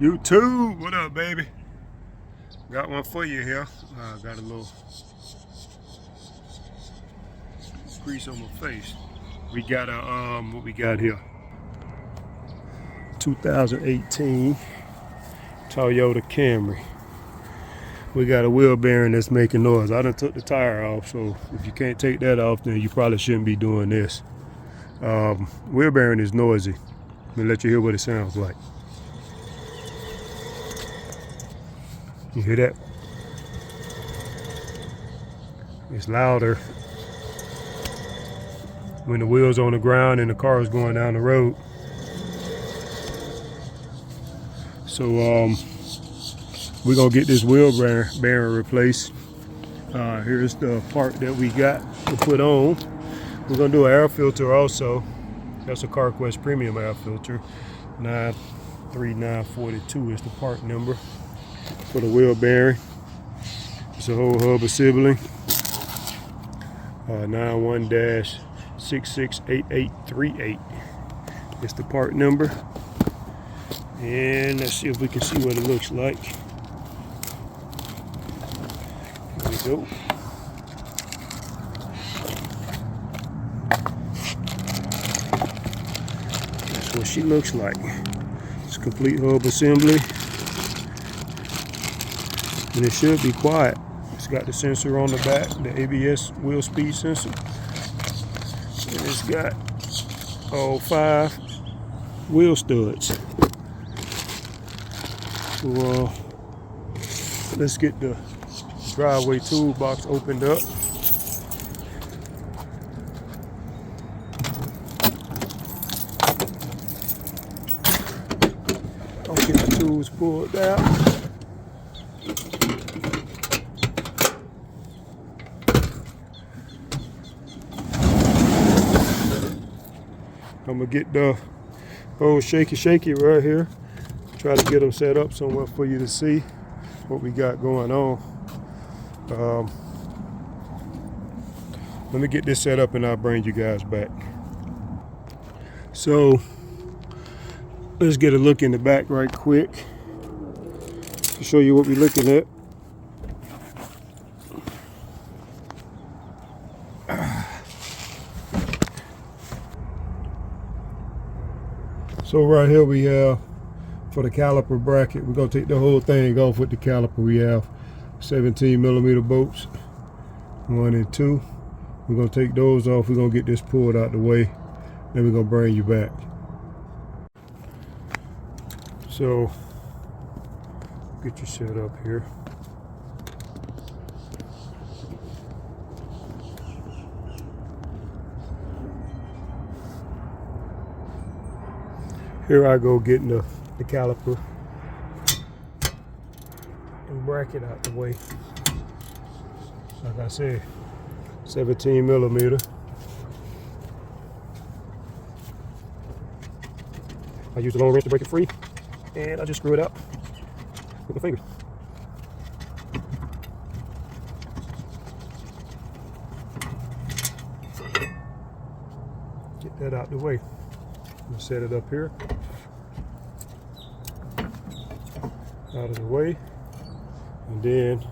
YouTube, what up, baby? Got one for you here. Got a little crease on my face. We got a what we got here? 2018 Toyota Camry. We got a wheel bearing that's making noise. I done took the tire off, so if you can't take that off, then you probably shouldn't be doing this. Wheel bearing is noisy. Let me let you hear what it sounds like. You hear that? It's louder when the wheel's on the ground and the car is going down the road. So we're gonna get this wheel bearing replaced. Here's the part that we got to put on. We're gonna do an air filter also. That's a CarQuest premium air filter. 93942 is the part number for the wheel bearing. It's a whole hub assembly. 91-668838 is the part number. And let's see if we can see what it looks like. Here we go. That's what she looks like. It's a complete hub assembly. And it should be quiet. It's got the sensor on the back, the ABS wheel speed sensor. And it's got all 5 wheel studs. So let's get the driveway toolbox opened up. I'll get the tools pulled out. I'm gonna get the old shaky right here. Try to get them set up somewhere for you to see what we got going on. Let me get this set up and I'll bring you guys back. So let's get a look in the back right quick to show you what we're looking at. So right here we have, for the caliper bracket, we're gonna take the whole thing off with the caliper. We have 17mm bolts, 1 and 2. We're gonna take those off. We're gonna get this pulled out the way. Then we're gonna bring you back. So get you set up here. Here I go getting the caliper and bracket out the way. Like I said, 17mm. I use the long wrench to break it free, and I just screw it out with my fingers. Get that out the way. I'm gonna set it up here. Out of the way, and then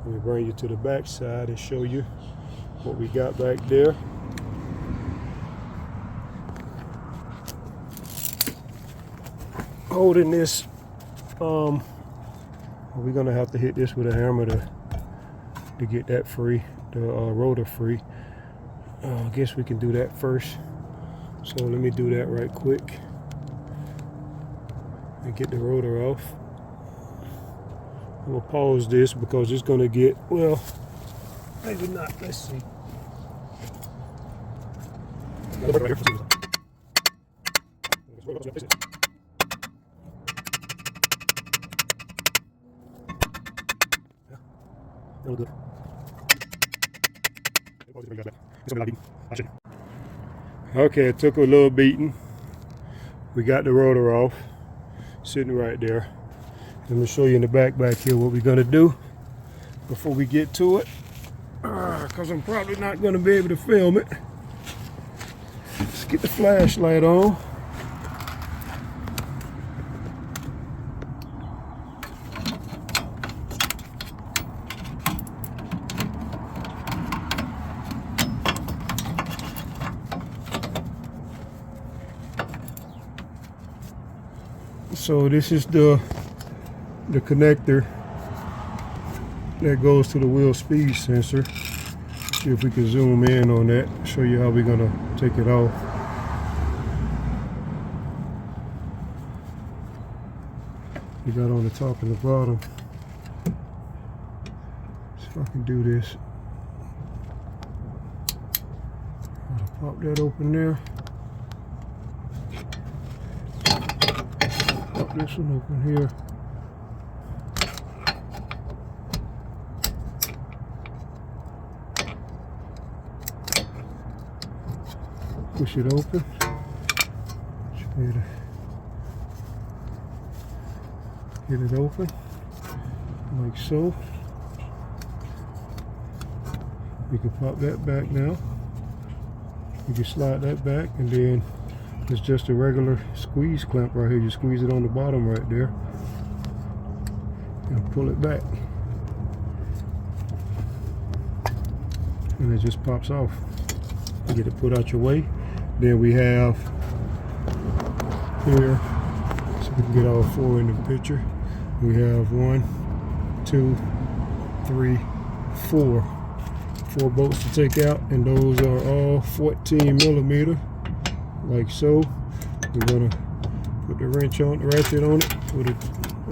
let me bring you to the back side and show you what we got back there. Holding this, we're gonna have to hit this with a hammer to get that free, the rotor free. I guess we can do that first. So let me do that right quick and get the rotor off. I'm gonna pause this because it's gonna get, well, maybe not. Let's see. Good. Okay, it took a little beating. We got the rotor off, sitting right there. Let me show you in the back here what we're gonna do before we get to it, because I'm probably not gonna be able to film it. Let's get the flashlight on. So this is the connector that goes to the wheel speed sensor. See if we can zoom in on that, show you how we're gonna take it off. You got on the top and the bottom. See if I can do this. I'll pop that open there. Pop this one open here. Push it open. Get it open, like so. You can pop that back now. You can slide that back, and then it's just a regular squeeze clamp right here. You squeeze it on the bottom right there, and pull it back. And it just pops off. You get it put out your way. Then we have here, so we can get all four in the picture. We have 1, 2, 3, 4. 4 bolts to take out, and those are all 14 millimeter, like so. We're gonna put the wrench on, the ratchet on it, with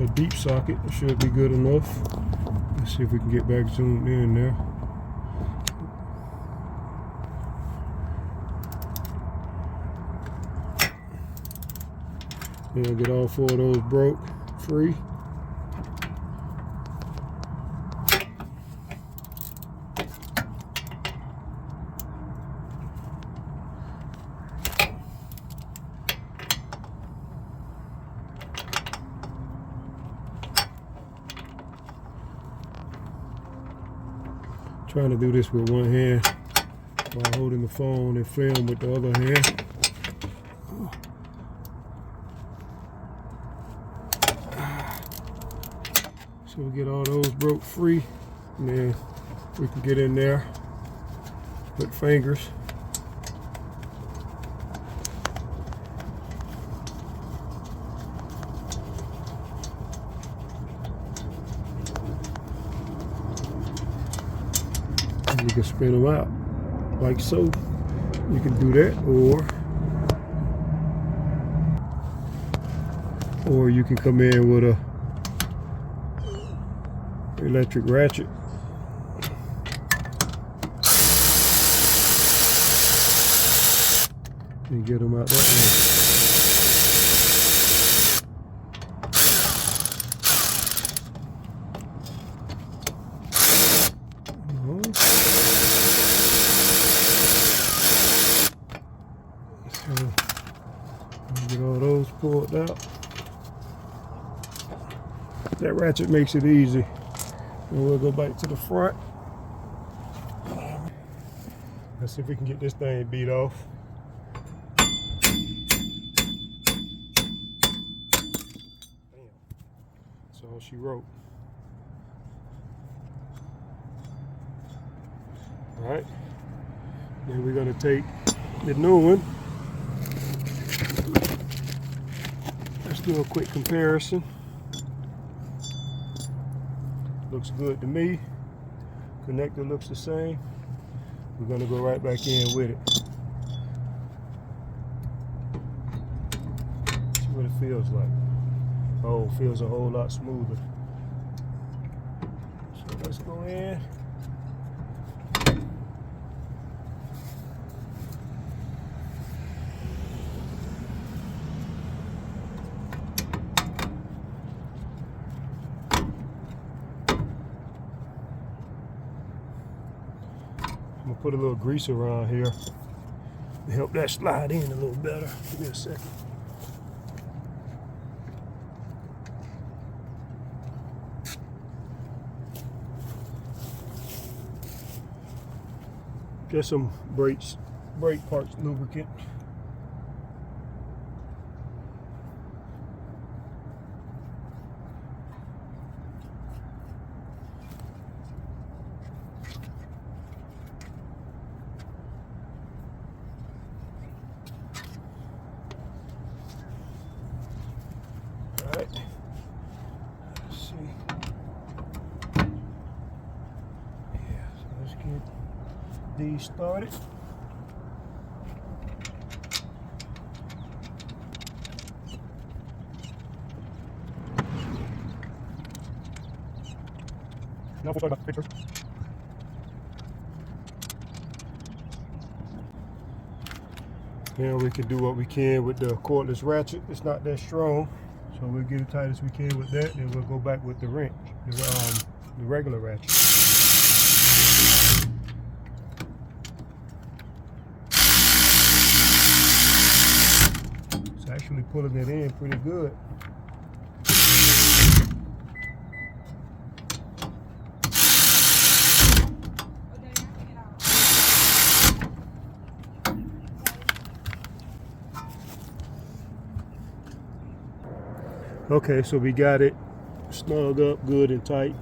a deep socket. It should be good enough. Let's see if we can get back zoomed in there. Then get all 4 of those broke free. Trying to do this with one hand while holding the phone and film with the other hand. So we get all those broke free, and then we can get in there with fingers. And you can spin them out like so. You can do that, or you can come in with a electric ratchet. And get them out that way. So get all those pulled out. That ratchet makes it easy. And we'll go back to the front. Let's see if we can get this thing beat off. Damn. That's all she wrote. Alright. Then we're going to take the new one. Let's do a quick comparison. Looks good to me. Connector looks the same. We're gonna go right back in with it. See what it feels like. Oh, it feels a whole lot smoother. So let's go in. I'm gonna put a little grease around here to help that slide in a little better. Give me a second. Just some brake parts lubricant. these started. Now we'll talk about the picture. Now we can do what we can with the cordless ratchet. It's not that strong, so we'll get it tight as we can with that. Then we'll go back with the wrench, the regular ratchet. It's actually pulling it in pretty good. Okay, so we got it snug up good and tight.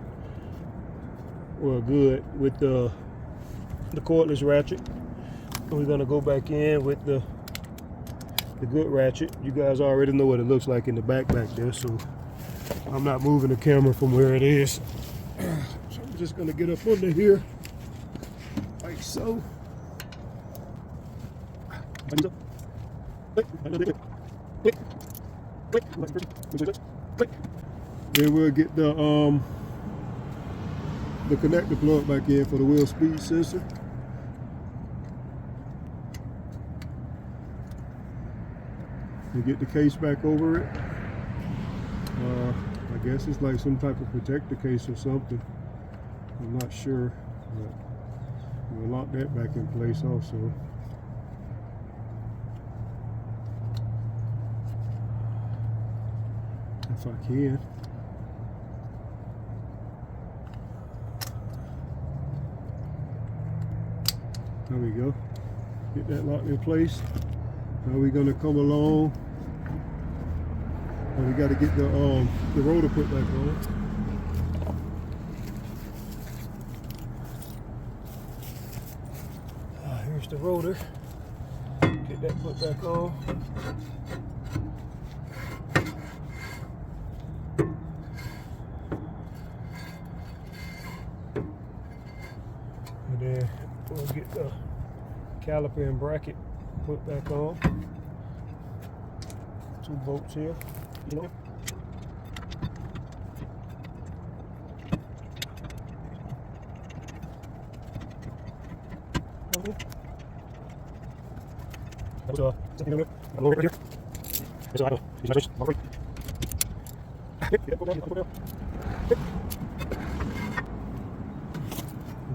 Well, good with the cordless ratchet. We're gonna go back in with the good ratchet. You guys already know what it looks like in the back there, so I'm not moving the camera from where it is. So I'm just gonna get up under here like so. Then we'll get the connector plug back in for the wheel speed sensor. We get the case back over it. I guess it's like some type of protector case or something. I'm not sure, but we'll lock that back in place also. If I can. There we go. Get that locked in place. Now we're gonna come along, and we got to get the rotor put back on. Here's the rotor. Get that put back on. And then we'll get the caliper and bracket put back on. 2 bolts here. Okay.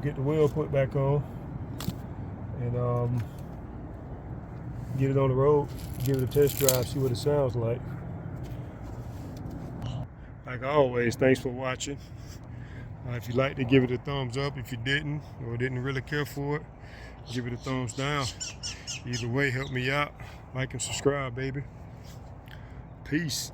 Get the wheel put back on and get it on the road, give it a test drive, see what it sounds like. Like always, thanks for watching. If you liked it, give it a thumbs up. If you didn't or didn't really care for it, give it a thumbs down. Either way, help me out. Like and subscribe, baby. Peace.